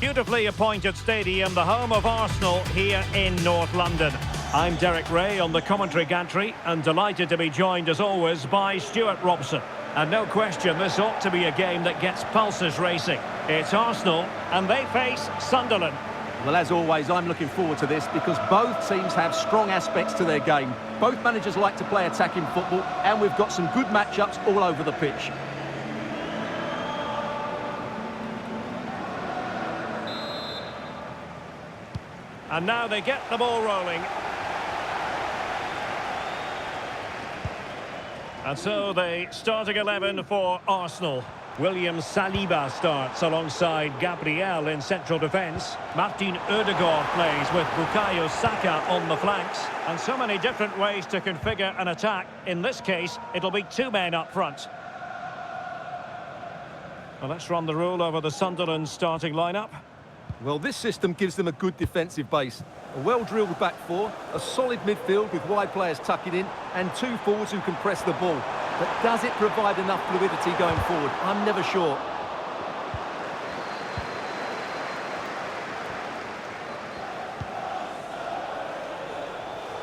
Beautifully appointed stadium, the home of Arsenal here in North London. I'm Derek Ray on the commentary gantry and delighted to be joined as always by Stuart Robson. And no question, this ought to be a game that gets pulses racing. It's Arsenal and they face Sunderland. Well, as always, I'm looking forward to this because both teams have strong aspects to their game. Both managers like to play attacking football and we've got some good matchups all over the pitch. And now they get the ball rolling. And so the starting 11 for Arsenal. William Saliba starts alongside Gabriel in central defence. Martin Odegaard plays with Bukayo Saka on the flanks. And so many different ways to configure an attack. In this case, it'll be two men up front. Well, let's run the rule over the Sunderland starting lineup. Well, this system gives them a good defensive base. A well-drilled back four, a solid midfield with wide players tucking in, and two forwards who can press the ball. But does it provide enough fluidity going forward? I'm never sure.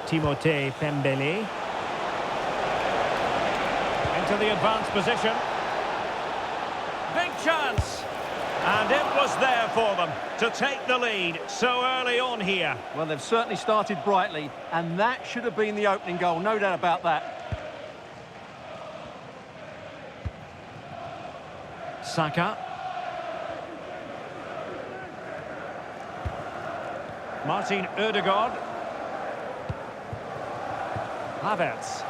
Timothée Pembele. Into the advanced position. Big chance! And it was there for them to take the lead so early on here. Well, they've certainly started brightly, and that should have been the opening goal, no doubt about that. Saka. Martin Odegaard. Havertz.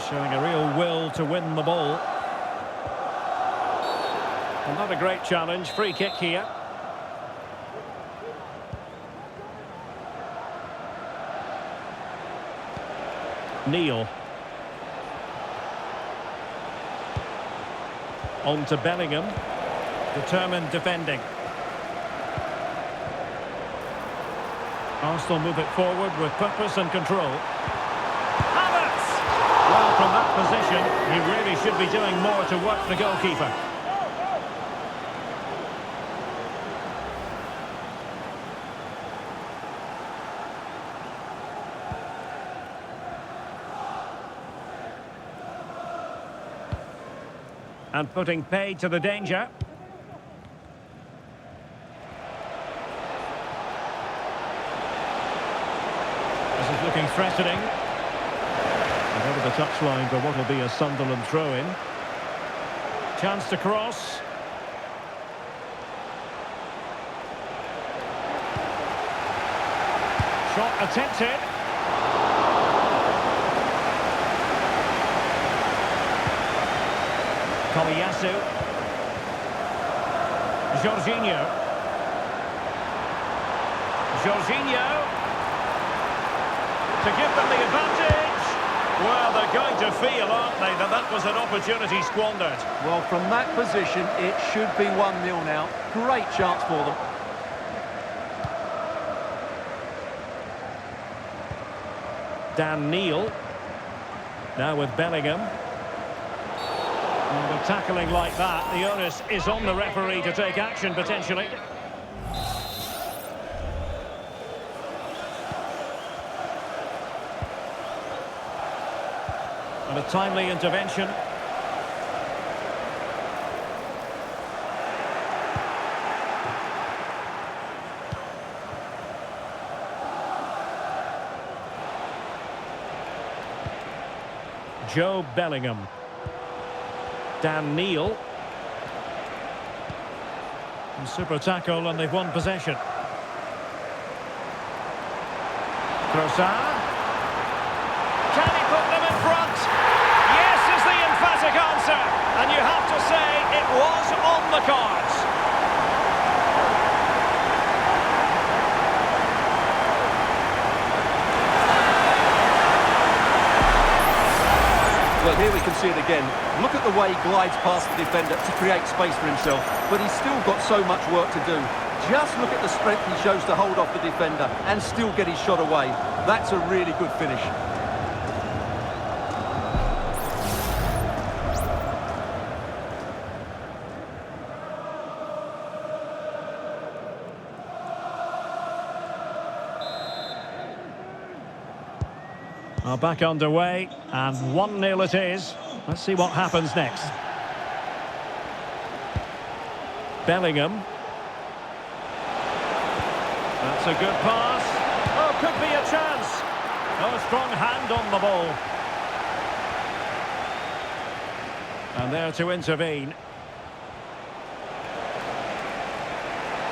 Showing a real will to win the ball. Another great challenge, free kick here. Neil. On to Bellingham. Determined defending. Arsenal move it forward with purpose and control. Havertz! Well, from that position, he really should be doing more to work the goalkeeper. And putting paid to the danger. This is looking threatening. And over the touchline for what will be a Sunderland throw-in. Chance to cross. Shot attempted. Komiyasu. Jorginho. To give them the advantage. Well, they're going to feel, aren't they, that that was an opportunity squandered. Well, from that position, it should be 1-0 now. Great chance for them. Dan Neil. Now with Bellingham. And with tackling like that, the onus is on the referee to take action, potentially. And a timely intervention. Joe Bellingham. Dan Neil. And super tackle, and they've won possession. Trossard. Can he put them in front? Yes is the emphatic answer. And you have to say it was on the cards. Well, here we can see it again. Look at the way he glides past the defender to create space for himself, but he's still got so much work to do. Just look at the strength he shows to hold off the defender and still get his shot away. That's a really good finish. Are back underway, and 1-0 it is. Let's see what happens next. Bellingham. That's a good pass. Oh, could be a chance. Oh, a strong hand on the ball. And there to intervene.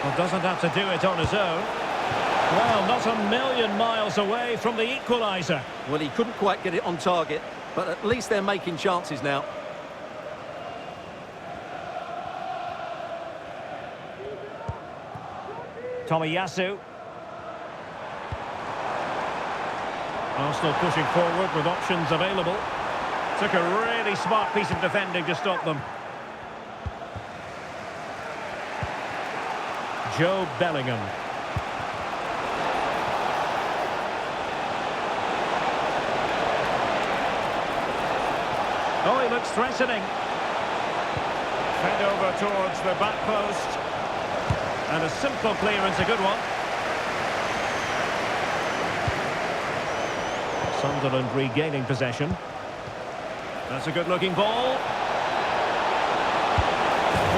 Well, doesn't have to do it on his own. Well, not a million miles away from the equaliser. Well, he couldn't quite get it on target, but at least they're making chances now. Tomiyasu. Arsenal pushing forward with options available. Took a really smart piece of defending to stop them. Joe Bellingham. Oh, he looks threatening. Fed over towards the back post. And a simple clearance, a good one. Sunderland regaining possession. That's a good-looking ball.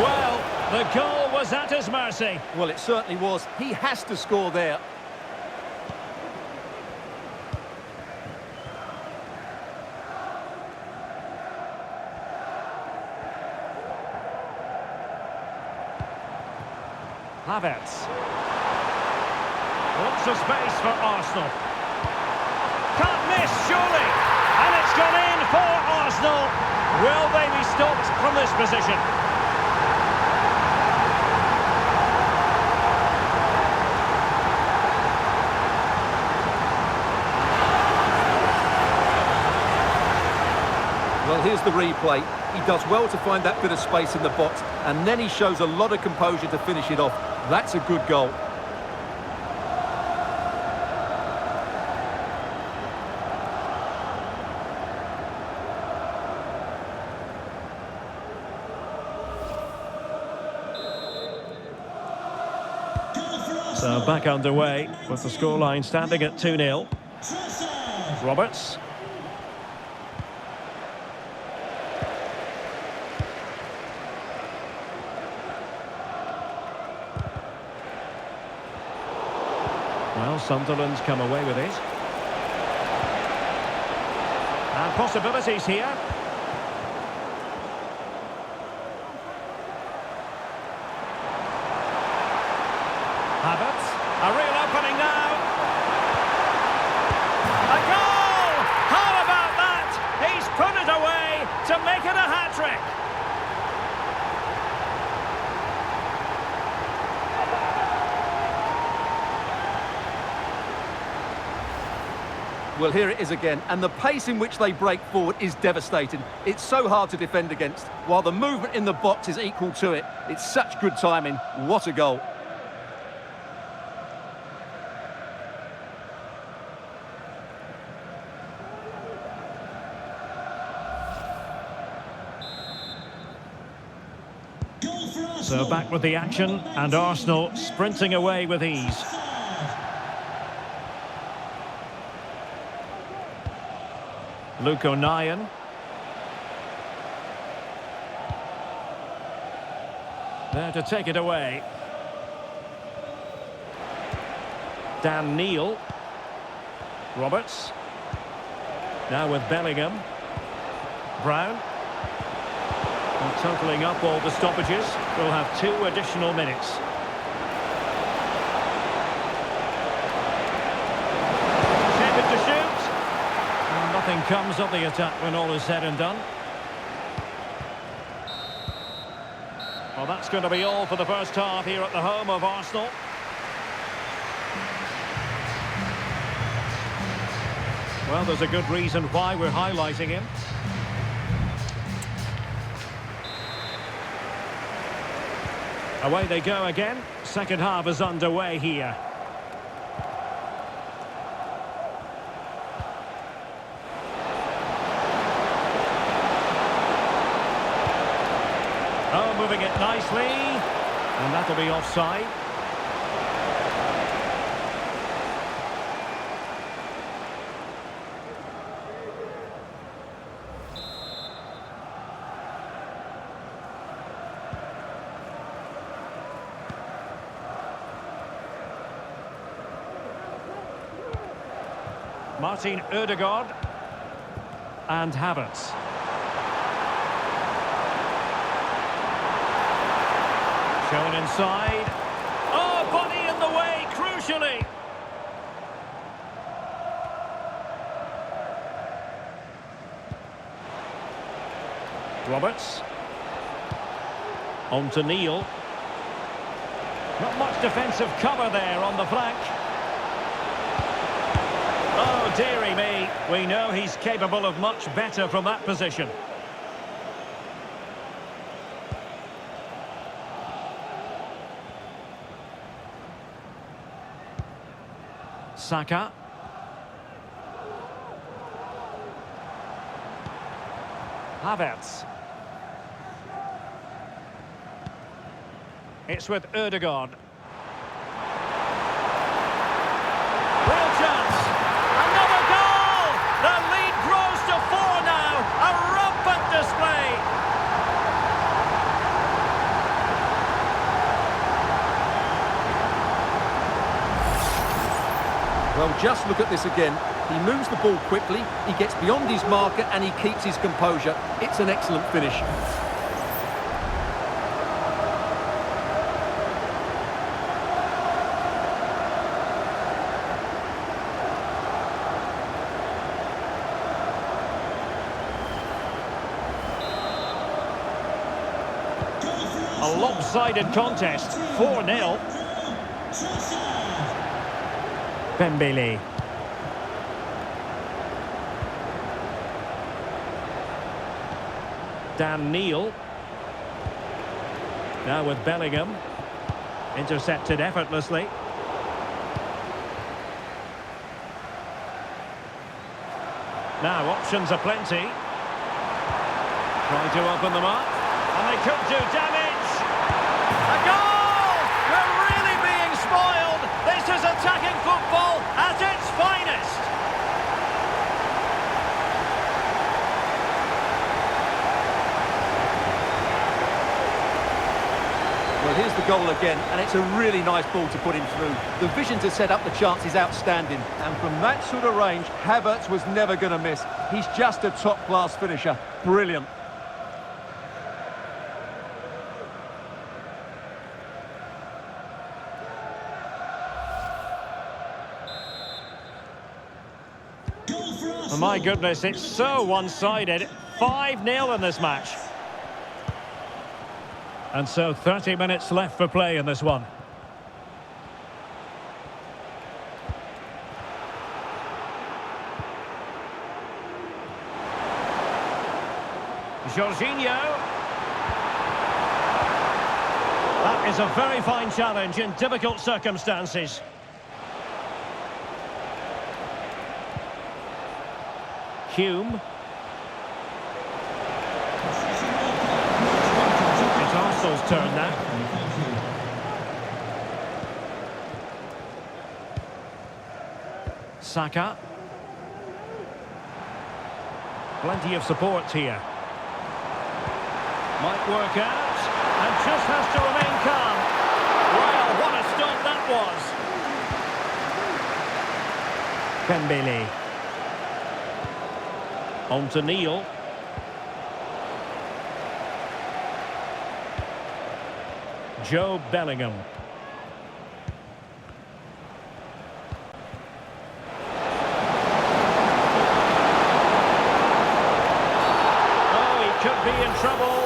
Well, the goal was at his mercy. Well, it certainly was. He has to score there. Havertz. Lots of space for Arsenal. Can't miss, surely. And it's gone in for Arsenal. Will they be stopped from this position? Well, here's the replay. He does well to find that bit of space in the box, and then he shows a lot of composure to finish it off. That's a good goal. So back underway with the scoreline standing at 2-0. Roberts. Well, Sunderland's come away with it. And possibilities here. Havertz, a real opening now. A goal! How about that? He's put it away to make it a hat-trick. Well, here it is again, and the pace in which they break forward is devastating. It's so hard to defend against, while the movement in the box is equal to it. It's such good timing. What a goal. So back with the action, and Arsenal sprinting away with ease. Luke O'Nien. There to take it away. Dan Neil. Roberts. Now with Bellingham. Brown. And totalling up all the stoppages, we'll have 2 additional minutes. Intended to shoot. And nothing comes of the attack when all is said and done. Well, that's going to be all for the first half here at the home of Arsenal. Well, there's a good reason why we're highlighting him. Away they go again. Second half is underway here. Oh, moving it nicely. And that'll be offside. Martin Ødegaard. And Havertz. Shown inside. Oh, body in the way, crucially. Roberts. On to Neil. Not much defensive cover there on the flank. Oh, dearie me. We know he's capable of much better from that position. Saka. Havertz. It's with Ødegaard. Real chance. Another goal! The lead grows to 4 now. A rampant display. Well, just look at this again. He moves the ball quickly, he gets beyond his marker and he keeps his composure. It's an excellent finish. A lopsided contest, 4-0. Dembele. Dan Neil. Now with Bellingham. Intercepted effortlessly. Now options are plenty. Trying to open them up. And they could do damage. A goal! We're really being spoiled. This is attacking football at its finest. Well, here's the goal again, and it's a really nice ball to put him through. The vision to set up the chance is outstanding, and from that sort of range, Havertz was never going to miss. He's just a top-class finisher. Brilliant. Oh my goodness, it's so one-sided. 5-0 in this match. And so 30 minutes left for play in this one. Jorginho. That is a very fine challenge in difficult circumstances. Hume. It's Arsenal's turn now. Saka. Plenty of support here. Might work out, and just has to remain calm. Wow, what a stop that was. Dembele. On to Neil. Joe Bellingham. Oh, he could be in trouble.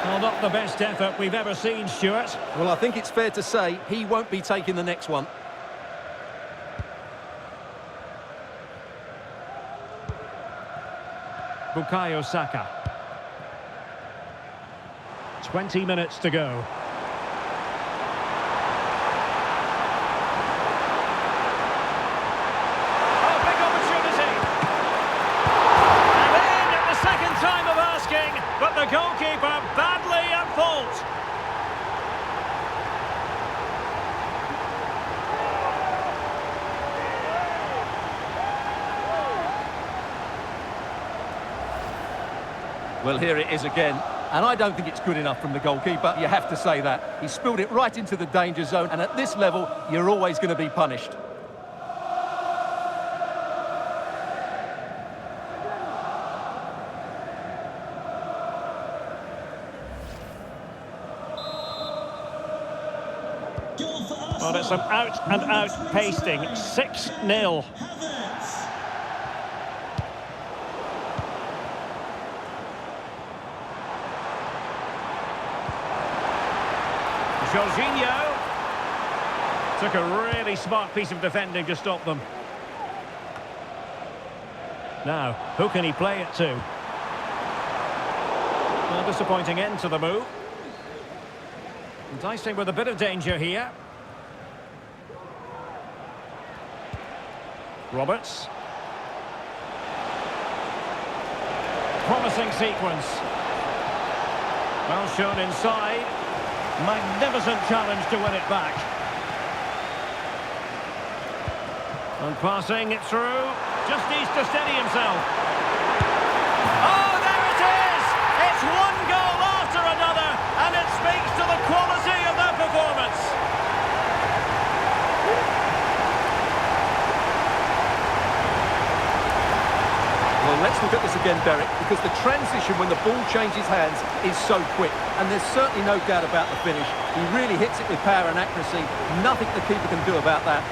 Well, not the best effort we've ever seen, Stuart. Well, I think it's fair to say he won't be taking the next one. Bukayo Saka. 20 minutes to go. Oh, big opportunity. And in at the second time of asking, but the goalkeeper badly at fault. Well, here it is again. And I don't think it's good enough from the goalkeeper. You have to say that. He spilled it right into the danger zone. And at this level, you're always going to be punished. Well, it's an out-and-out pasting. 6-0. Jorginho took a really smart piece of defending to stop them. Now, who can he play it to? A disappointing end to the move. Enticing with a bit of danger here. Roberts. Promising sequence. Well shown inside. Magnificent challenge to win it back. And passing it through. Just needs to steady himself. Oh, there it is! It's one goal after another, and it speaks to the quality of their performance. Well, let's look at this again, Derek, because the transition when the ball changes hands is so quick, and there's certainly no doubt about the finish. He really hits it with power and accuracy. Nothing the keeper can do about that.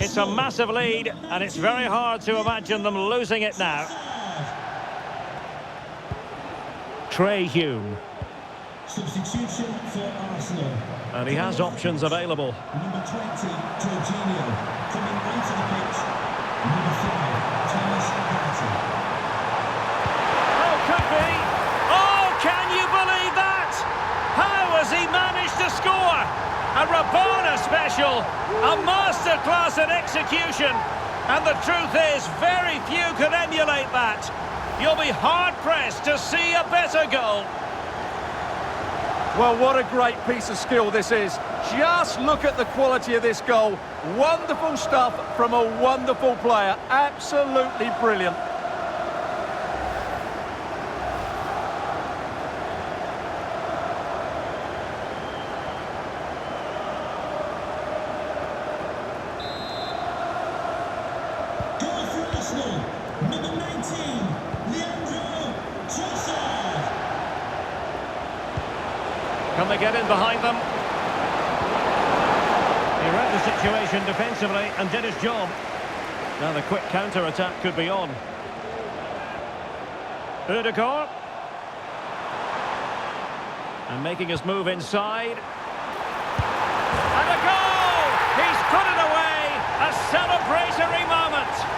It's a massive lead, and it's very hard to imagine them losing it now. Trey Hume. Substitution for Arsenal. And he has options available. Number 20, Jorginho. Coming onto the pitch. Number 5, Thomas Partey. Oh, could be. Oh, can you believe that? How has he managed to score? A Rabona special, a masterclass in execution, and the truth is, very few can emulate that. You'll be hard-pressed to see a better goal. Well, what a great piece of skill this is. Just look at the quality of this goal. Wonderful stuff from a wonderful player. Absolutely brilliant. Number 19, Leandro Trossard. Can they get in behind them? He read the situation defensively and did his job. Now the quick counter-attack could be on. Ødegaard. And making his move inside. And a goal! He's put it away! A celebratory moment!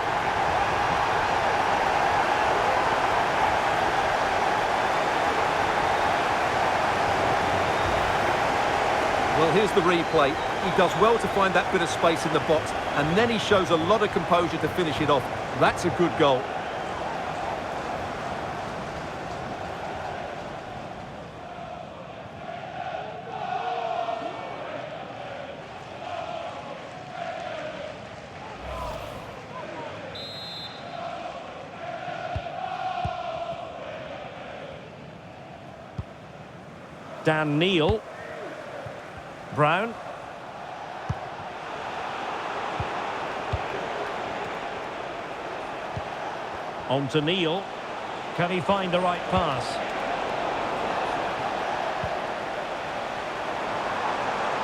Well, here's the replay. He does well to find that bit of space in the box, and then he shows a lot of composure to finish it off. That's a good goal. Dan Neil. Brown. On to Neil. Can he find the right pass?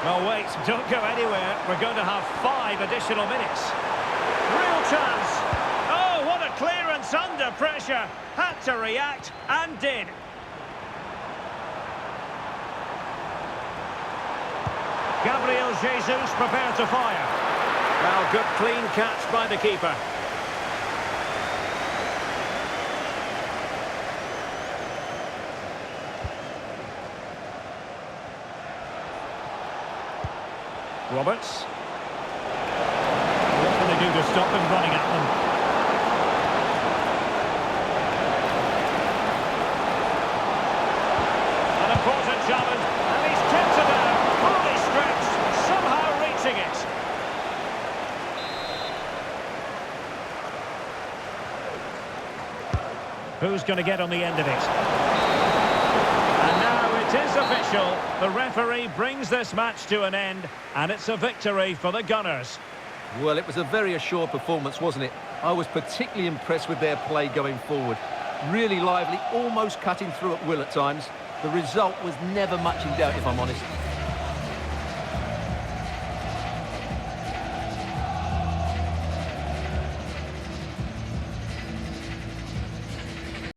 Well, wait, don't go anywhere. We're going to have 5 additional minutes. Real chance. Oh, what a clearance under pressure. Had to react and did. Gabriel Jesus prepared to fire. Well, good clean catch by the keeper. Roberts. What can they do to stop them running at them? who's going to get on the end of it. And now it is official. The referee brings this match to an end, and it's a victory for the Gunners. Well, it was a very assured performance, wasn't it? I was particularly impressed with their play going forward. Really lively, almost cutting through at will at times. The result was never much in doubt, if I'm honest.